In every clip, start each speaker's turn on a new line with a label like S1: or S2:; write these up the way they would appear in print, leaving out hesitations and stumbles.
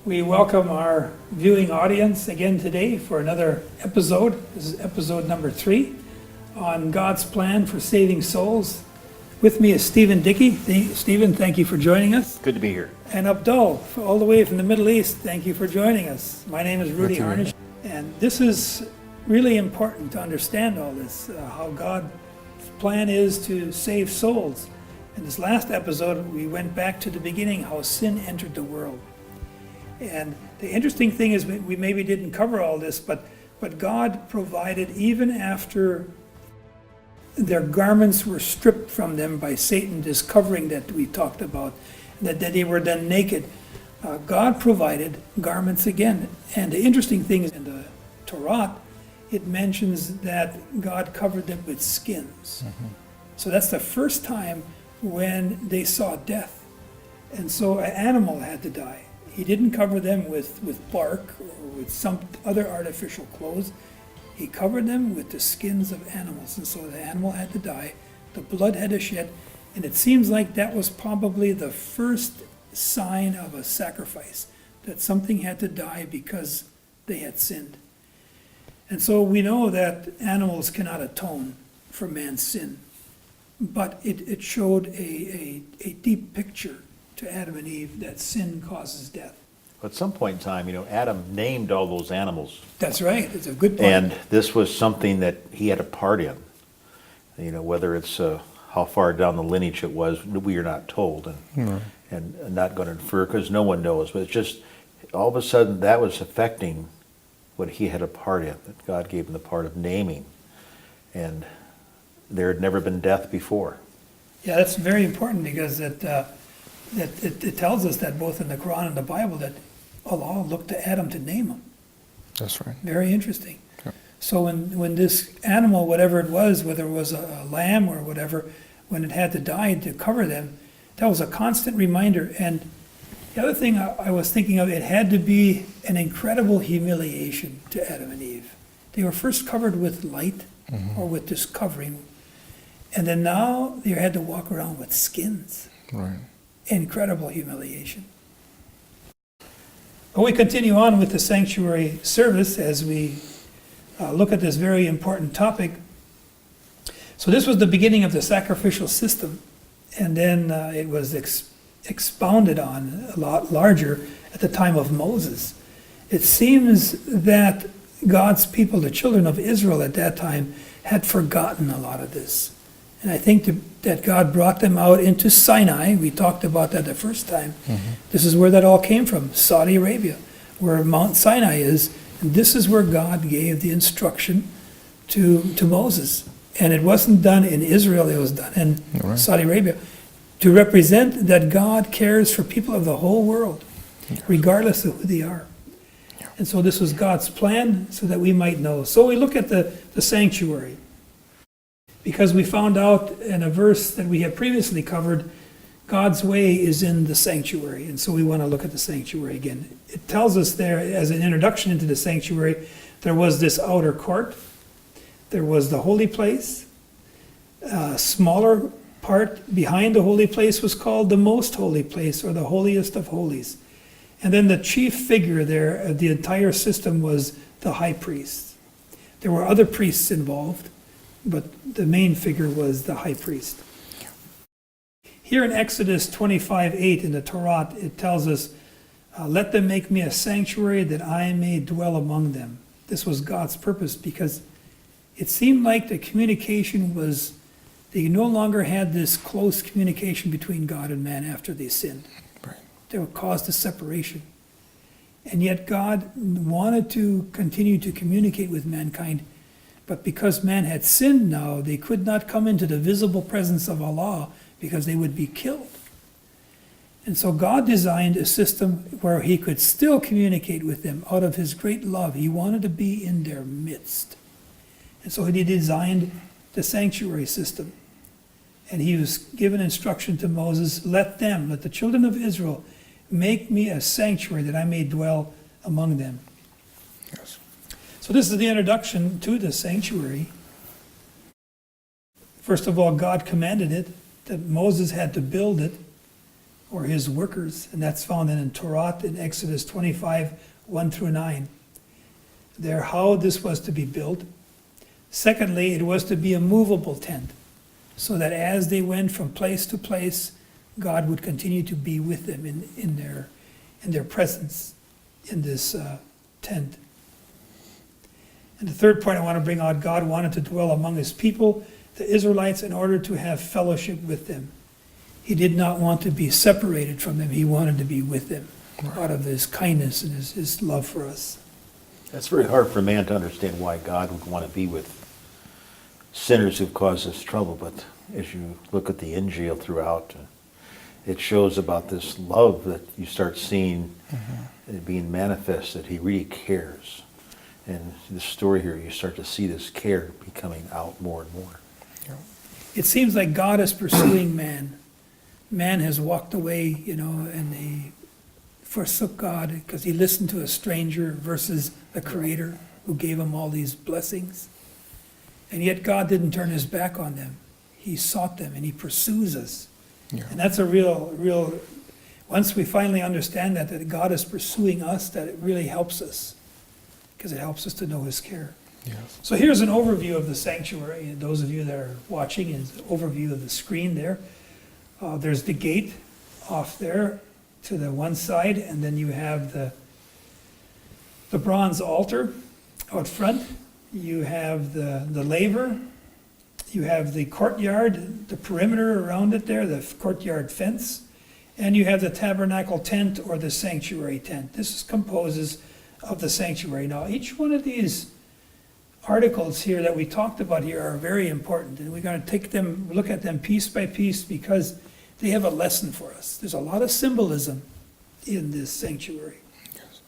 S1: We welcome our viewing audience again today for another episode. This is episode number 3 on God's plan for saving souls. With me is Stephen Dickey. Stephen, thank you for joining us.
S2: Good to be here.
S1: And Abdul, all the way from the Middle East, thank you for joining us. My name is Rudy Harnish, and this is really important to understand all this, how God's plan is to save souls. In this last episode, we went back to the beginning, how sin entered the world. And the interesting thing is we maybe didn't cover all this, but God provided, even after their garments were stripped from them by Satan, this covering that we talked about, that they were then naked. God provided garments again. And the interesting thing is in the Torah, it mentions that God covered them with skins. Mm-hmm. So that's the first time when they saw death. And so an animal had to die. He didn't cover them with bark or with some other artificial clothes. He covered them with the skins of animals. And so the animal had to die, the blood had to shed, and it seems like that was probably the first sign of a sacrifice, that something had to die because they had sinned. And so we know that animals cannot atone for man's sin, but it showed a deep picture to Adam and Eve that sin causes death.
S2: At some point in time, Adam named all those animals.
S1: That's right. It's a good point.
S2: And this was something that he had a part in. Whether it's how far down the lineage it was, we are not told, and not going to infer because no one knows. But it's just all of a sudden that was affecting what he had a part in. That God gave him the part of naming, and there had never been death before.
S1: Yeah, that's very important because it tells us that both in the Quran and the Bible that Allah looked to Adam to name him.
S3: That's right.
S1: Very interesting.
S3: Yep.
S1: So when this animal, whatever it was, whether it was a lamb or whatever, when it had to die to cover them, that was a constant reminder. And the other thing I was thinking of, it had to be an incredible humiliation to Adam and Eve. They were first covered with light, or with this covering, and then now they had to walk around with skins.
S3: Right.
S1: Incredible humiliation. But we continue on with the sanctuary service as we look at this very important topic. So this was the beginning of the sacrificial system, and then it was expounded on a lot larger at the time of Moses. It seems that God's people, the children of Israel at that time, had forgotten a lot of this. And I think that God brought them out into Sinai. We talked about that the first time. Mm-hmm. This is where that all came from, Saudi Arabia, where Mount Sinai is. And this is where God gave the instruction to Moses. And it wasn't done in Israel, it was done in Saudi Arabia, to represent that God cares for people of the whole world, regardless of who they are. And so this was God's plan so that we might know. So we look at the sanctuary, because we found out in a verse that we have previously covered, God's way is in the sanctuary. And so we want to look at the sanctuary again. It tells us there, as an introduction into the sanctuary, there was this outer court, there was the holy place, a smaller part behind the holy place was called the most holy place, or the holiest of holies. And then the chief figure there of the entire system was the high priest. There were other priests involved, but the main figure was the high priest. Here in Exodus 25:8 in the Torah, it tells us, let them make me a sanctuary that I may dwell among them. This was God's purpose, because it seemed like the communication was, they no longer had this close communication between God and man after they sinned.
S3: Right.
S1: They would cause a separation. And yet God wanted to continue to communicate with mankind. But because man had sinned now, they could not come into the visible presence of Allah because they would be killed. And so God designed a system where he could still communicate with them out of his great love. He wanted to be in their midst. And so he designed the sanctuary system. And he was given instruction to Moses, let the children of Israel, make me a sanctuary that I may dwell among them.
S3: Yes.
S1: So this is the introduction to the sanctuary. First of all, God commanded it, that Moses had to build it. or his workers, and that's found in Torah in Exodus 25, 1 through 9. There, how this was to be built. Secondly, it was to be a movable tent, so that as they went from place to place, God would continue to be with them in their presence in this tent. And the third point I want to bring out, God wanted to dwell among his people, the Israelites, in order to have fellowship with them. He did not want to be separated from them. He wanted to be with them out of his kindness and his love for us.
S2: That's very hard for man to understand why God would want to be with sinners who've caused us trouble. But as you look at the Injil throughout, it shows about this love that you start seeing it being manifest, that he really cares. And the story here, you start to see this care becoming out more and more.
S1: It seems like God is pursuing man. Man has walked away, and he forsook God because he listened to a stranger versus the Creator who gave him all these blessings. And yet God didn't turn his back on them. He sought them and he pursues us.
S3: Yeah.
S1: And that's a real, once we finally understand that God is pursuing us, that it really helps us because it helps us to know his care.
S3: Yes.
S1: So here's an overview of the sanctuary. And those of you that are watching, is an overview of the screen there. There's the gate off there to the one side, and then you have the bronze altar out front. You have the laver. You have the courtyard, the perimeter around it there, the courtyard fence. And you have the tabernacle tent or the sanctuary tent. This composes of the sanctuary. Now, each one of these articles here that we talked about here are very important, and we're going to look at them piece by piece because they have a lesson for us. There's a lot of symbolism in this sanctuary.
S3: Yes.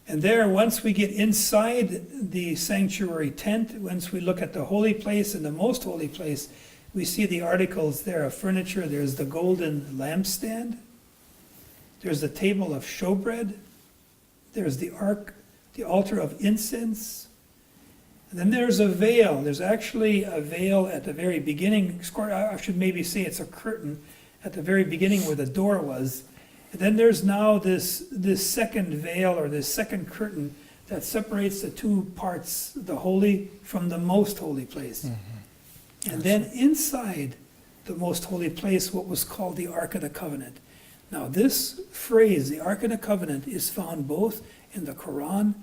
S1: And there, once we get inside the sanctuary tent, once we look at the holy place and the most holy place, we see the articles there of furniture. There's the golden lampstand. There's the table of showbread. There's the ark, the altar of incense. And then there's a veil. There's actually a veil at the very beginning. I should maybe say it's a curtain at the very beginning where the door was. And then there's now this second veil or this second curtain that separates the two parts, the holy from the most holy place. Mm-hmm. And then inside the most holy place, what was called the Ark of the Covenant. Now this phrase, the Ark of the Covenant, is found both in the Quran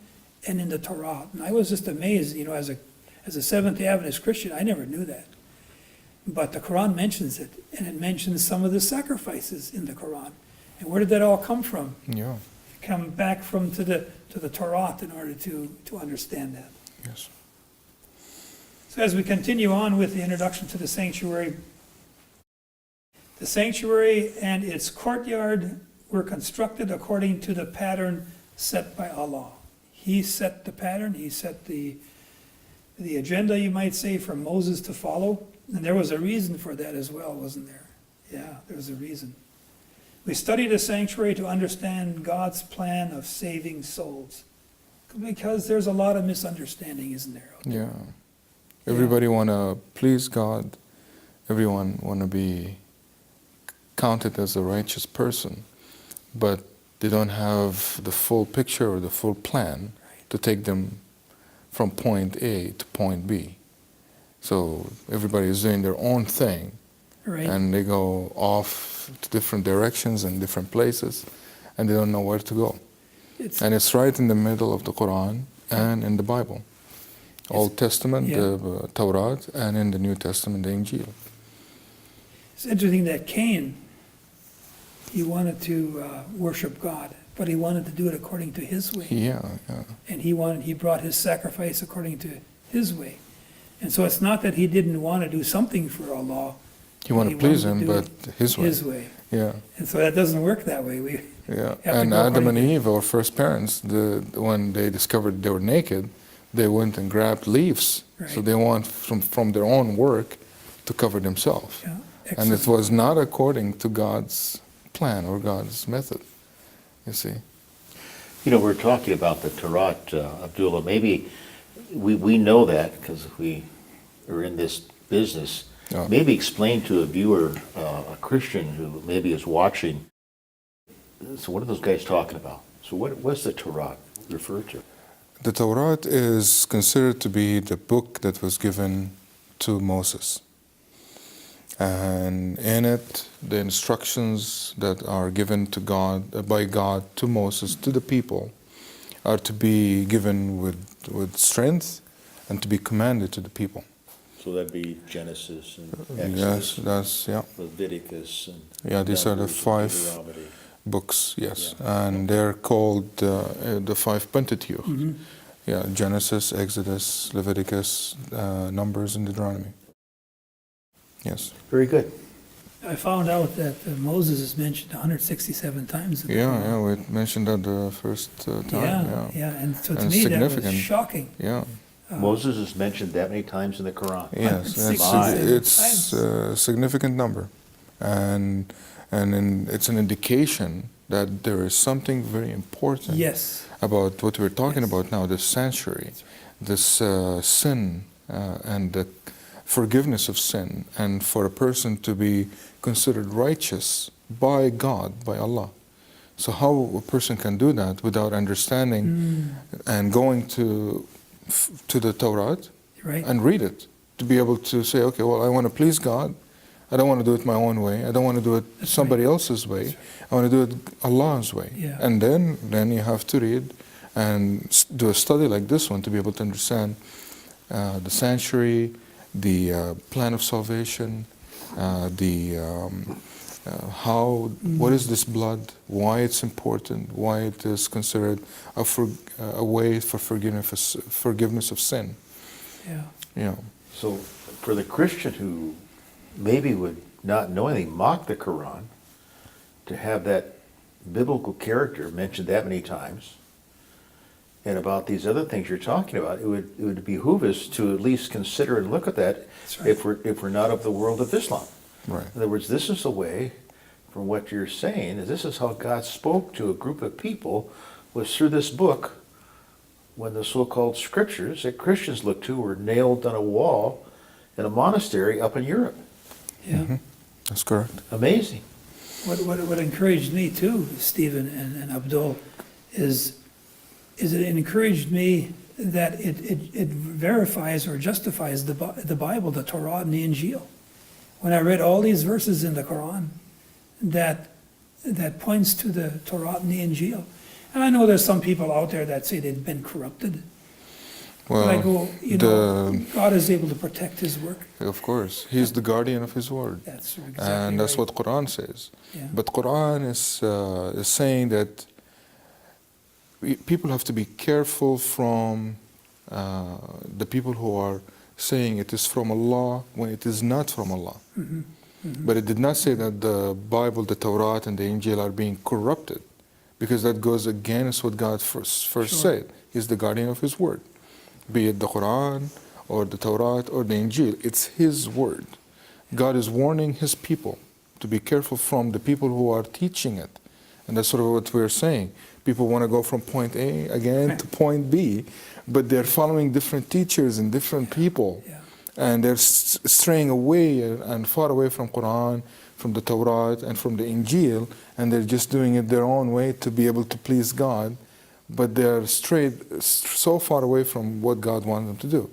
S1: and in the Torah. And I was just amazed, as a Seventh-day Adventist Christian, I never knew that. But the Quran mentions it, and it mentions some of the sacrifices in the Quran. And where did that all come from?
S3: Yeah.
S1: Come back from to the Torah in order to understand that.
S3: Yes.
S1: So as we continue on with the introduction to the sanctuary and its courtyard were constructed according to the pattern set by Allah. He set the pattern, he set the agenda, you might say, for Moses to follow. And there was a reason for that as well, wasn't there? Yeah, there was a reason. We study the sanctuary to understand God's plan of saving souls. Because there's a lot of misunderstanding, isn't there?
S3: Yeah. Everybody want to please God. Everyone want to be counted as a righteous person. But they don't have the full picture or the full plan to take them from point A to point B. So everybody is doing their own thing.
S1: Right.
S3: And they go off to different directions and different places, and they don't know where to go. And it's right in the middle of the Quran and in the Bible. Old Testament, the Torah, and in the New Testament, the Injil.
S1: It's interesting that Cain, he wanted to worship God, but he wanted to do it according to his way.
S3: Yeah.
S1: And he brought his sacrifice according to his way. And so it's not that he didn't want to do something for Allah.
S3: He wanted to please him, but his way.
S1: His way.
S3: Yeah.
S1: And so that doesn't work that way.
S3: And Adam and Eve, our first parents, when they discovered they were naked, they went and grabbed leaves.
S1: Right.
S3: So they want from their own work to cover themselves.
S1: Yeah.
S3: And it was not according to God's plan or God's method, you see.
S2: We're talking about the Torah, Abdullah. Maybe we know that because we are in this business.
S3: Yeah.
S2: Maybe explain to a viewer, a Christian who maybe is watching, so what are those guys talking about? So what's the Torah refer to?
S3: The Torah is considered to be the book that was given to Moses. And in it, the instructions that are given to God, by God to Moses, to the people, are to be given with strength and to be commanded to the people.
S2: So that'd be Genesis and
S3: Yes,
S2: Exodus,
S3: that's, yeah.
S2: Leviticus, and
S3: Yeah, these are the
S2: Numbers and
S3: 5
S2: Deuteronomy.
S3: books, yes.
S2: Yeah.
S3: And they're called the 5 Pentateuch.
S1: Mm-hmm.
S3: Yeah, Genesis, Exodus, Leviticus, Numbers, and Deuteronomy. Yes.
S2: Very good.
S1: I found out that Moses is mentioned 167 times. In the Quran.
S3: Yeah, we mentioned that the first time.
S1: Yeah, and so to
S3: And
S1: me that was
S3: significant.
S1: shocking.
S3: Yeah.
S2: Moses is mentioned that many times in the Quran.
S3: Yes, it's a significant number, and it's an indication that there is something very important
S1: Yes.
S3: about what we're talking
S1: Yes.
S3: about now. This sanctuary, this sin, and the forgiveness of sin, and for a person to be considered righteous by God, by Allah. So how a person can do that without understanding and going to the Torah
S1: Right.
S3: and read it, to be able to say, okay, well, I want to please God. I don't want to do it my own way. I don't want to do it
S1: That's
S3: somebody
S1: right.
S3: else's way. I want to do it Allah's way.
S1: Yeah.
S3: And then you have to read and do a study like this one to be able to understand the sanctuary, the plan of salvation, what is this blood, why it's important, why it is considered a way for forgiveness of sin.
S1: Yeah.
S3: Yeah.
S2: So for the Christian who maybe would not knowingly mock the Quran, to have that biblical character mentioned that many times, and about these other things you're talking about, it would behoove us to at least consider and look at that.
S1: That's right.
S2: if we're not of the world of Islam.
S3: Right.
S2: In other words, this is the way, from what you're saying, is this is how God spoke to a group of people, was through this book, when the so-called scriptures that Christians look to were nailed on a wall in a monastery up in Europe.
S1: Yeah.
S3: That's correct.
S2: Amazing.
S1: What encouraged me too, Stephen and Abdul, is it encouraged me that it verifies or justifies the Bible, the Torah and the Injil. When I read all these verses in the Quran, that points to the Torah and the Injil. And I know there's some people out there that say they've been corrupted.
S3: Well,
S1: But I go, God is able to protect His work.
S3: of course, He's the guardian of His word.
S1: That's exactly
S3: And that's
S1: right.
S3: what Quran says.
S1: Yeah.
S3: But Quran is saying that people have to be careful from the people who are saying it is from Allah when it is not from Allah.
S1: Mm-hmm. Mm-hmm.
S3: But it did not say that the Bible, the Torah, and the Injil are being corrupted, because that goes against what God first
S1: Sure.
S3: said. He's the guardian of His word. Be it the Quran or the Torah or the Injil, it's His word. God is warning His people to be careful from the people who are teaching it. And that's sort of what we're saying. People want to go from point A again to point B, but they're following different teachers and different people.
S1: Yeah.
S3: And they're straying away and far away from Quran, from the Torah, and from the Injil, and they're just doing it their own way to be able to please God, but they're strayed so far away from what God wanted them to do.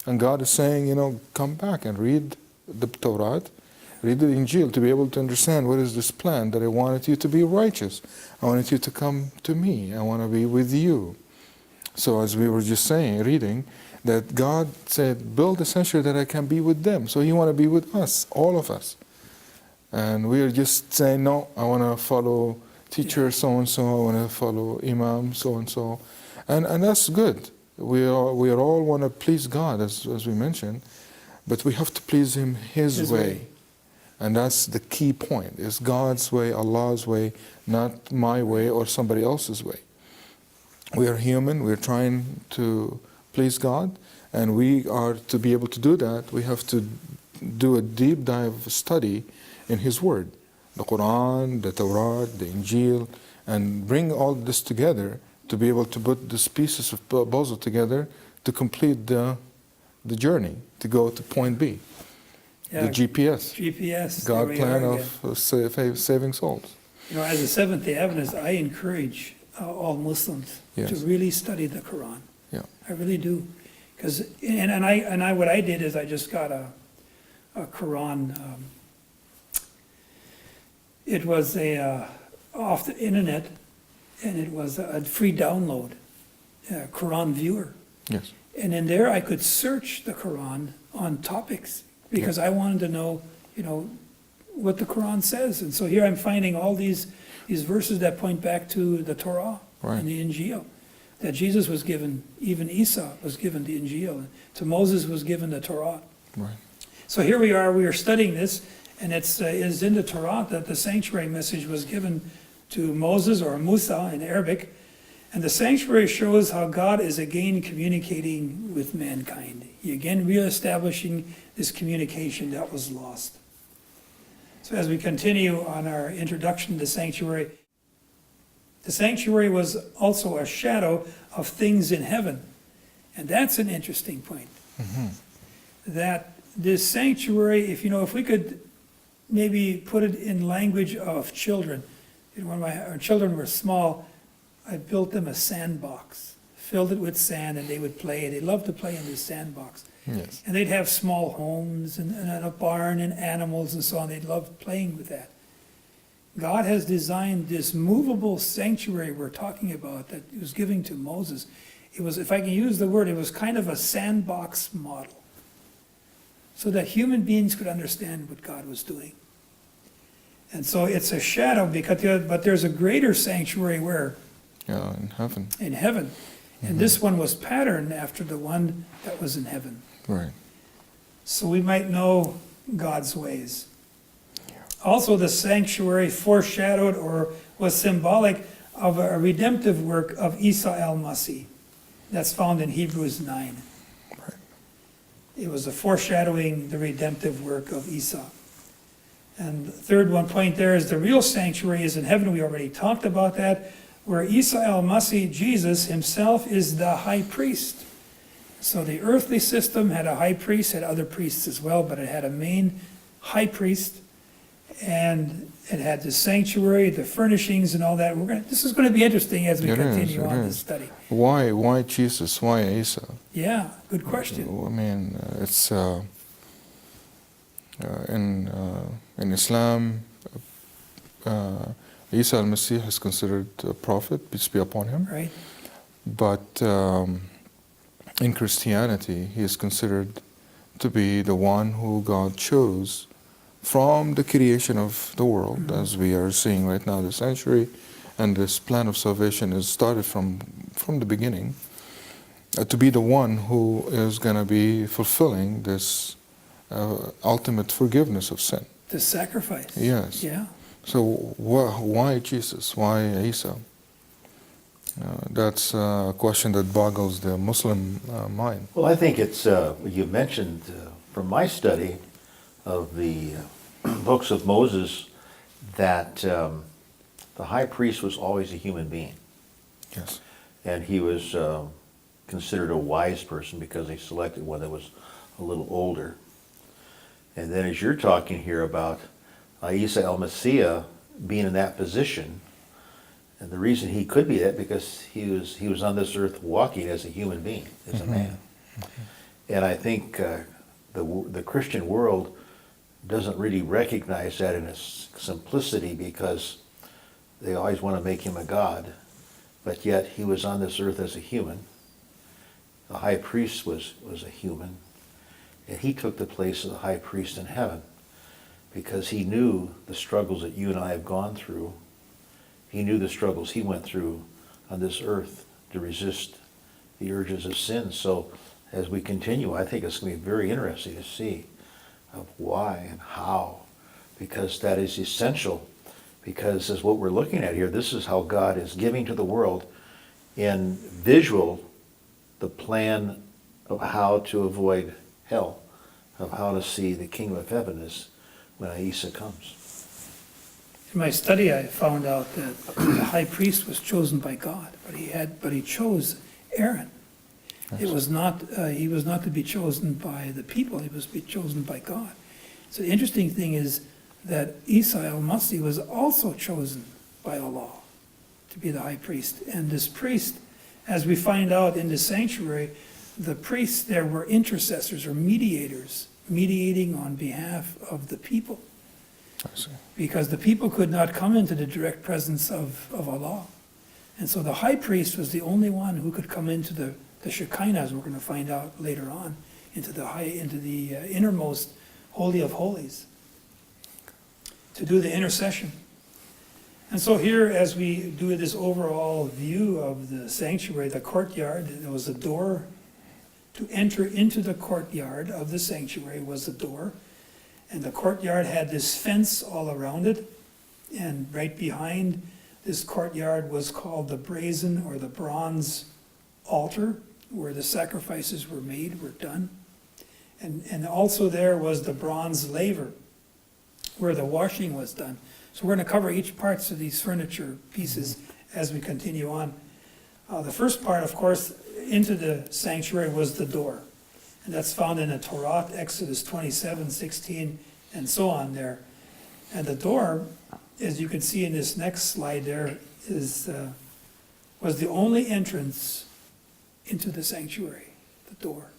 S3: And God is saying, come back and read the Torah, read the Injil, to be able to understand what is this plan that I wanted you to be righteous. I wanted you to come to me. I want to be with you. So as we were just saying, reading, that God said, build a sanctuary that I can be with them. So He want to be with us, all of us. And we are just saying, no, I want to follow teacher so-and-so, I want to follow imam so-and-so. And that's good. We all want to please God, as we mentioned, but we have to please Him His way. And that's the key point, is God's way, Allah's way, not my way or somebody else's way. We are human, we're trying to please God, and we are to be able to do that, we have to do a deep dive study in His Word, the Quran, the Torah, the Injil, and bring all this together to be able to put these pieces of puzzle together to complete the journey, to go to point B.
S1: Yeah,
S3: the GPS,
S1: GPS. there
S3: God
S1: we
S3: plan
S1: are
S3: of
S1: again.
S3: saving souls.
S1: You know, as a Seventh-day Adventist, I encourage all Muslims
S3: Yes.
S1: to really study the Quran.
S3: Yeah.
S1: I really do, because what I did is I just got a Quran. It was off the internet, and it was a free download, a Quran viewer.
S3: Yes.
S1: And in there, I could search the Quran on topics because I wanted to know, what the Quran says. And so here I'm finding all these verses that point back to the Torah
S3: Right.
S1: and the Injil, that Jesus was given, even Isa was given the Injil, to Moses was given the Torah.
S3: Right.
S1: So here we are studying this, and it is in the Torah that the sanctuary message was given to Moses, or Musa in Arabic. And the sanctuary shows how God is again communicating with mankind. He again reestablishing this communication that was lost. So as we continue on our introduction to the sanctuary was also a shadow of things in heaven. And that's an interesting point. That this sanctuary, if we could maybe put it in language of children. When our children were small, I built them a sandbox, filled it with sand, and they would play. They loved to play in this sandbox.
S3: Yes.
S1: And they'd have small homes and a barn and animals and so on. They'd love playing with that. God has designed this movable sanctuary we're talking about that he was giving to Moses. It was, if I can use the word, it was kind of a sandbox model, so that human beings could understand what God was doing. And so it's a shadow, but there's a greater sanctuary where?
S3: Yeah, in heaven.
S1: In heaven. And this one was patterned after the one that was in heaven.
S3: Right.
S1: So we might know God's ways. Also, the sanctuary foreshadowed or was symbolic of a redemptive work of Isa al-Masih. That's found in Hebrews 9.
S3: Right.
S1: It was a foreshadowing the redemptive work of Isa. And the third one point there is the real sanctuary is in heaven. We already talked about that, where Isa al-Masih, Jesus himself, is the high priest. So the earthly system had a high priest, had other priests as well, but it had a main high priest, and it had the sanctuary, the furnishings, and all that. This is going to be interesting as we continue on this study.
S3: Why Jesus? Why Isa?
S1: Yeah, good question.
S3: I mean, it's in Islam, Isa al-Masih is considered a prophet, peace be upon him.
S1: Right.
S3: But in Christianity, he is considered to be the one who God chose from the creation of the world, as we are seeing right now, the sanctuary and this plan of salvation is started from the beginning, to be the one who is going to be fulfilling this ultimate forgiveness of sin.
S1: The sacrifice.
S3: Yes.
S1: Yeah.
S3: So why Jesus? Why Isa? That's a question that boggles the Muslim mind.
S2: Well, I think it's, you mentioned from my study of the books of Moses that the high priest was always a human being.
S3: Yes.
S2: And he was considered a wise person because they selected one that was a little older. And then as you're talking here about Isa al-Masih being in that position, and the reason he could be that because he was on this earth walking as a human being, as a man. And I think the Christian world doesn't really recognize that in its simplicity because they always want to make him a god, but yet he was on this earth as a human. The high priest was a human, and he took the place of the high priest in heaven because he knew the struggles that you and I have gone through. He knew the struggles he went through on this earth to resist the urges of sin. So as we continue, I think it's going to be very interesting to see of why and how, because that is essential. Because as what we're looking at here, this is how God is giving to the world in visual the plan of how to avoid hell, of how to see the kingdom of heaven is when Isa comes.
S1: In my study, I found out that the high priest was chosen by God, but he chose Aaron. It was not he was not to be chosen by the people; he was to be chosen by God. So the interesting thing is that Isa al-Masih was also chosen by Allah to be the high priest. And this priest, as we find out in the sanctuary, the priests there were intercessors or mediators, mediating on behalf of the people.
S3: I see.
S1: Because the people could not come into the direct presence of Allah. And so the high priest was the only one who could come into the Shekinah, as we're going to find out later on, into the innermost Holy of Holies, to do the intercession. And so here, as we do this overall view of the sanctuary, the courtyard, there was a door. To enter into the courtyard of the sanctuary was a door. And the courtyard had this fence all around it. And right behind this courtyard was called the brazen or the bronze altar, where the sacrifices were made, were done. And also there was the bronze laver, where the washing was done. So we're going to cover each parts of these furniture pieces as we continue on. The first part, of course, into the sanctuary was the door. And that's found in the Torah, Exodus 27:16, and so on there. And the door, as you can see in this next slide there, was the only entrance into the sanctuary, the door.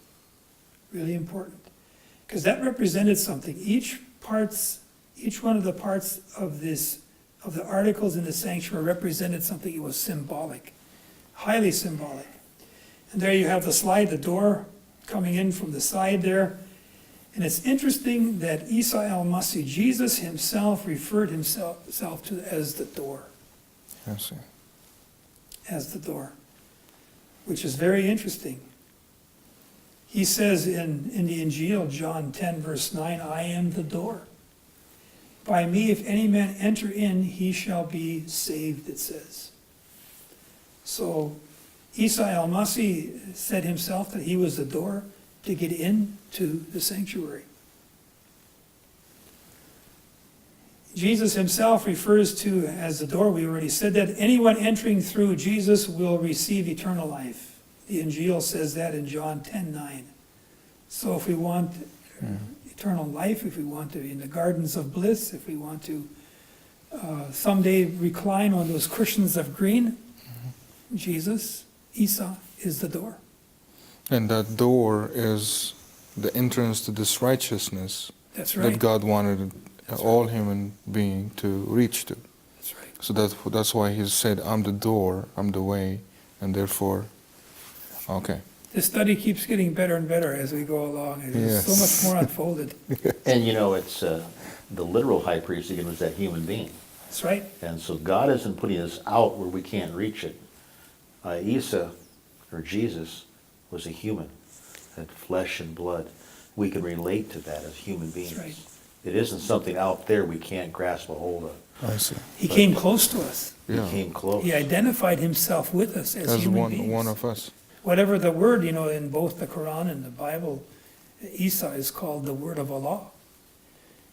S1: Really important. Because that represented something. Each one of the parts of the articles in the sanctuary represented something. It was symbolic, highly symbolic. And there you have the slide, the door coming in from the side there. And it's interesting that Isa al-Masih, Jesus himself, referred himself to as the door.
S3: I see.
S1: As the door, which is very interesting. He says in the Injil, John 10, verse 9, I am the door. By me, if any man enter in, he shall be saved, it says. So Isa al-Masih said himself that he was the door to get into the sanctuary. Jesus himself refers to as the door. We already said that anyone entering through Jesus will receive eternal life. The Injil says that in John 10:9. So if we want eternal life, if we want to be in the gardens of bliss, if we want to someday recline on those cushions of green, Jesus, Isa, is the door.
S3: And that door is the entrance to this righteousness
S1: That's right.
S3: that God wanted all human being to reach to.
S1: That's right.
S3: So that's why he said, I'm the door, I'm the way, and therefore, okay.
S1: The study keeps getting better and better as we go along. There's so
S3: Yes.
S1: much more unfolded.
S2: And it's the literal high priest again was that human being.
S1: That's right.
S2: And so God isn't putting us out where we can't reach it. Isa, or Jesus, was a human, had flesh and blood. We can relate to that as human beings.
S1: That's right.
S2: It isn't something out there we can't grasp a hold of.
S3: I see.
S1: He came close to us.
S3: Yeah.
S2: He came close.
S1: He identified himself with us as human beings.
S3: one of us.
S1: Whatever the word, in both the Quran and the Bible, Isa is called the word of Allah.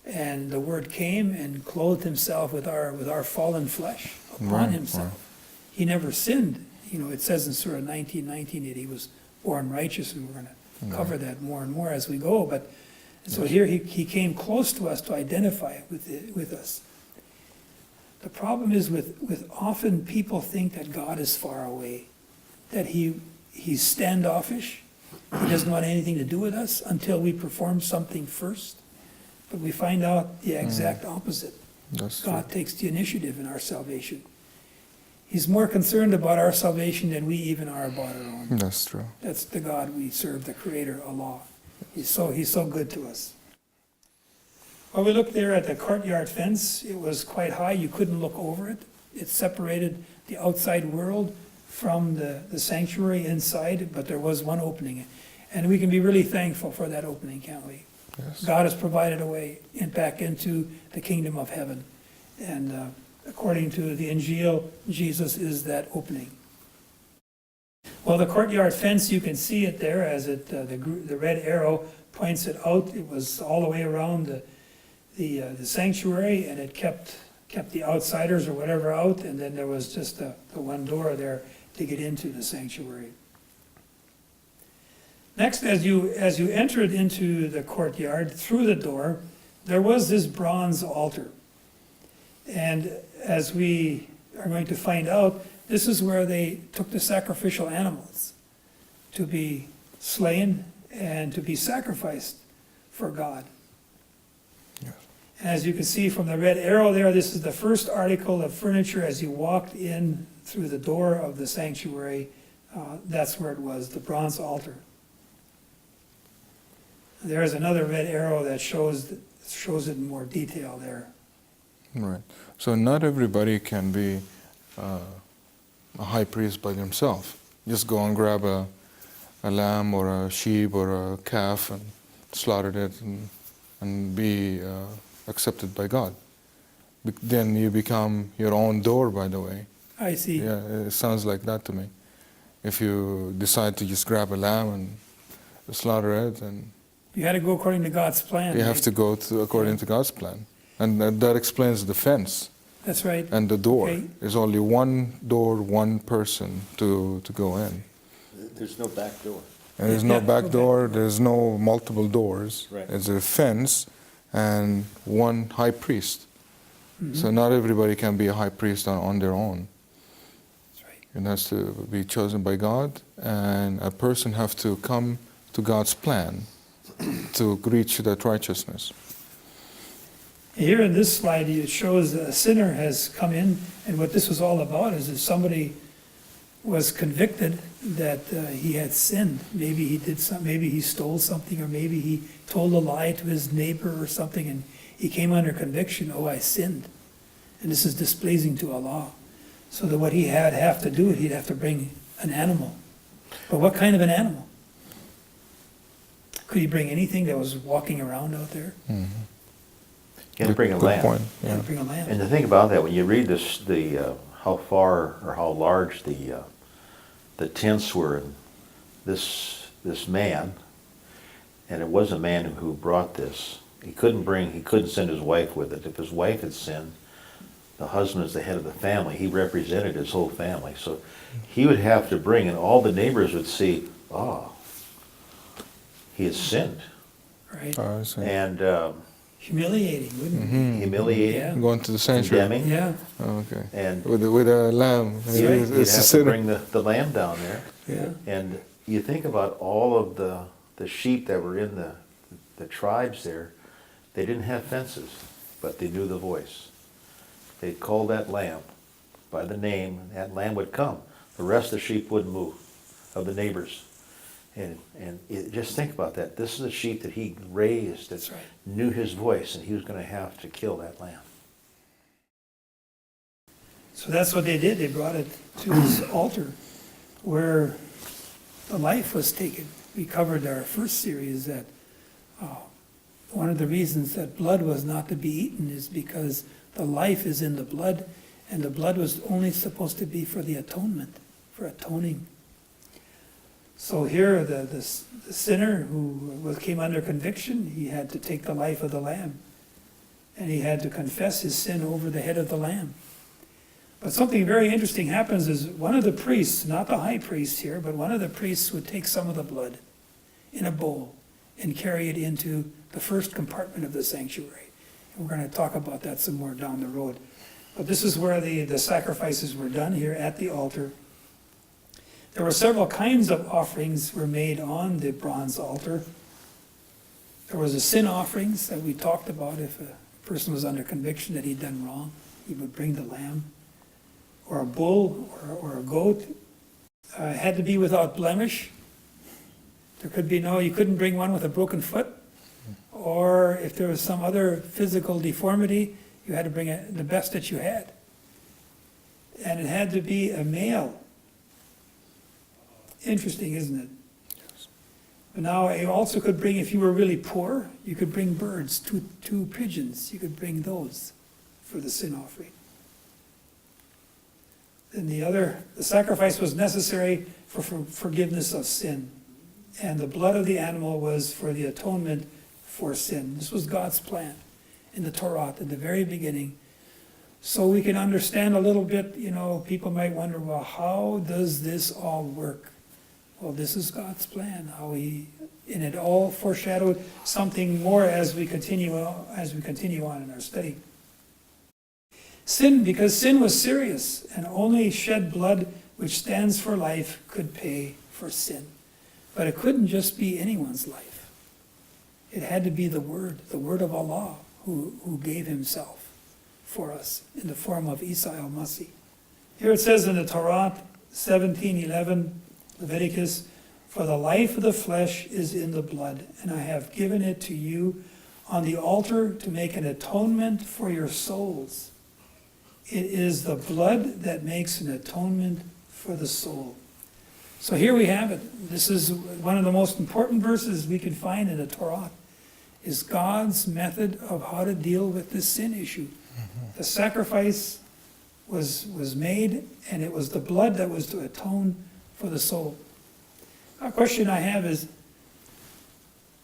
S1: And the word came and clothed himself with our fallen flesh upon
S3: Right,
S1: himself.
S3: right.
S1: He never sinned. It says in Surah 19:19 that he was born righteous, and we're going to cover that more and more as we go. But so here he came close to us to identify with us. The problem is with often people think that God is far away, that he's standoffish. He doesn't want anything to do with us until we perform something first. But we find out the exact opposite.
S3: That's true.
S1: God takes the initiative in our salvation. He's more concerned about our salvation than we even are about our own.
S3: That's true.
S1: That's the God we serve, the Creator, Allah. He's so good to us. Well, we looked there at the courtyard fence. It was quite high. You couldn't look over it. It separated the outside world from the sanctuary inside, but there was one opening. And we can be really thankful for that opening, can't we?
S3: Yes.
S1: God has provided a way back into the kingdom of heaven. And according to the Injil, Jesus is that opening. Well, the courtyard fence, you can see it there as the red arrow points it out. It was all the way around the sanctuary, and it kept the outsiders or whatever out, and then there was just the one door there to get into the sanctuary. Next, as you entered into the courtyard through the door, there was this bronze altar. And as we are going to find out, this is where they took the sacrificial animals to be slain and to be sacrificed for God.
S3: Yes.
S1: And as you can see from the red arrow there, this is the first article of furniture as you walked in through the door of the sanctuary. That's where it was, the bronze altar. There's another red arrow that shows it in more detail there.
S3: Right. So not everybody can be a high priest by themselves. Just go and grab a lamb or a sheep or a calf and slaughter it and be accepted by God. Then you become your own door, by the way.
S1: I see.
S3: Yeah, it sounds like that to me. If you decide to just grab a lamb and slaughter it, and
S1: You had to go according to God's plan.
S3: you have to go according to God's plan. And that explains the fence
S1: That's right.
S3: and the door.
S1: Okay.
S3: There's only one door, one person to go in.
S2: There's no back door.
S3: And there's
S1: Yeah,
S3: no back
S1: okay.
S3: door, there's no multiple doors.
S2: Right.
S3: There's a fence and one high priest. So not everybody can be a high priest on their own.
S1: That's right.
S3: It has to be chosen by God, and a person have to come to God's plan to reach that righteousness.
S1: Here in this slide, it shows a sinner has come in, and what this was all about is if somebody was convicted that he had sinned, maybe he did some, maybe he stole something, or maybe he told a lie to his neighbor or something, and he came under conviction, oh, I sinned, and this is displeasing to Allah. So that what he had have to do, he'd have to bring an animal. But what kind of an animal? Could he bring anything that was walking around out there?
S2: You had to bring a
S3: Good
S2: lamb.
S3: point.
S1: He had
S3: Yeah.
S1: to bring a lamb.
S2: And the thing about that, when you read this, how far or how large the tents were, and this man, and it was a man who brought this. He couldn't send his wife with it. If his wife had sinned, the husband is the head of the family. He represented his whole family, so he would have to bring, and all the neighbors would see, oh, he has sinned,
S1: Right?
S3: I see.
S2: and
S1: Humiliating, wouldn't it?
S2: humiliating,
S1: Yeah.
S3: Going to the sanctuary.
S2: condemning,
S1: Yeah,
S3: Oh, okay.
S2: and
S3: With a lamb.
S2: You'd
S3: It's a
S2: have to
S3: sinner.
S2: bring the lamb down there.
S1: yeah.
S2: And you think about all of the sheep that were in the tribes there, they didn't have fences, but they knew the voice. They'd call that lamb by the name, and that lamb would come. The rest of the sheep wouldn't move, of the neighbors. Just think about that. This is a sheep that he raised, that
S1: That's right.
S2: knew his voice, and he was going to have to kill that lamb.
S1: So that's what they did. They brought it to this altar where the life was taken. We covered our first series that one of the reasons that blood was not to be eaten is because the life is in the blood, and the blood was only supposed to be for the atonement, for atoning. So here, the sinner who came under conviction, he had to take the life of the lamb, and he had to confess his sin over the head of the lamb. But something very interesting happens is one of the priests, not the high priest here, but one of the priests would take some of the blood in a bowl and carry it into the first compartment of the sanctuary. And we're going to talk about that some more down the road. But this is where the sacrifices were done here at the altar. There were several kinds of offerings were made on the bronze altar. There was the sin offerings that we talked about. If a person was under conviction that he'd done wrong, he would bring the lamb, or a bull, or a goat. It had to be without blemish. There could be you couldn't bring one with a broken foot, or if there was some other physical deformity, you had to bring the best that you had. And it had to be a male. Interesting, isn't it?
S3: Yes.
S1: But now you also could bring, if you were really poor, you could bring birds, two pigeons. You could bring those for the sin offering. And the sacrifice was necessary for forgiveness of sin. And the blood of the animal was for the atonement for sin. This was God's plan in the Torah at the very beginning. So we can understand a little bit, people might wonder, well, how does this all work? Well, this is God's plan, how he And it all foreshadowed something more as we continue on in our study. Sin, because sin was serious, and only shed blood, which stands for life, could pay for sin. But it couldn't just be anyone's life. It had to be the Word of Allah, who gave himself for us in the form of Isa al-Masih. Here it says in the Torah 17:11, Leviticus, "For the life of the flesh is in the blood, and I have given it to you on the altar to make an atonement for your souls. It is the blood that makes an atonement for the soul." So here we have it. This is one of the most important verses we can find in the Torah, is God's method of how to deal with this sin issue. The sacrifice was made, and it was the blood that was to atone for the soul. A question I have is,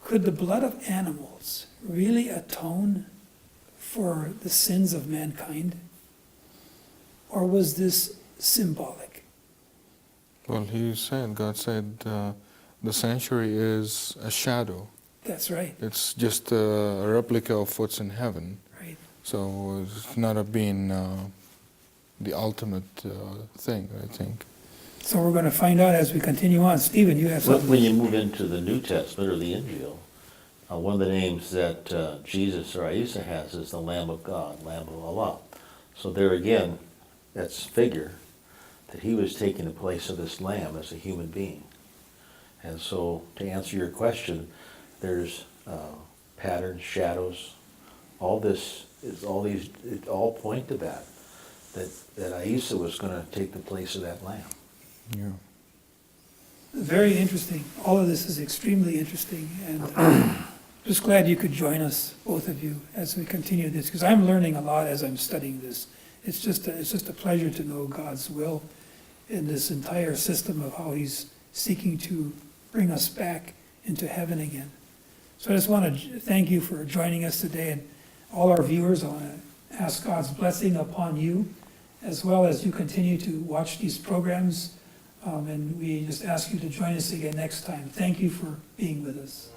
S1: could the blood of animals really atone for the sins of mankind? Or was this symbolic?
S3: Well, God said, the sanctuary is a shadow.
S1: That's right.
S3: It's just a replica of what's in heaven.
S1: Right.
S3: So it's not being the ultimate thing, I think.
S1: So we're going to find out as we continue on. Stephen, you have something.
S2: When you move into the New Testament or the Injil, one of the names that Jesus or Isa has is the Lamb of God, Lamb of Allah. So there again, that's figure that he was taking the place of this lamb as a human being. And so to answer your question, there's patterns, shadows, all this is it all point to that Isa was going to take the place of that lamb.
S3: Yeah.
S1: Very interesting. All of this is extremely interesting, and just glad you could join us, both of you, as we continue this, because I'm learning a lot as I'm studying this. It's just a pleasure to know God's will in this entire system of how he's seeking to bring us back into heaven again. So I just want to thank you for joining us today, and all our viewers. I want to ask God's blessing upon you, as well as you continue to watch these programs, and we just ask you to join us again next time. Thank you for being with us.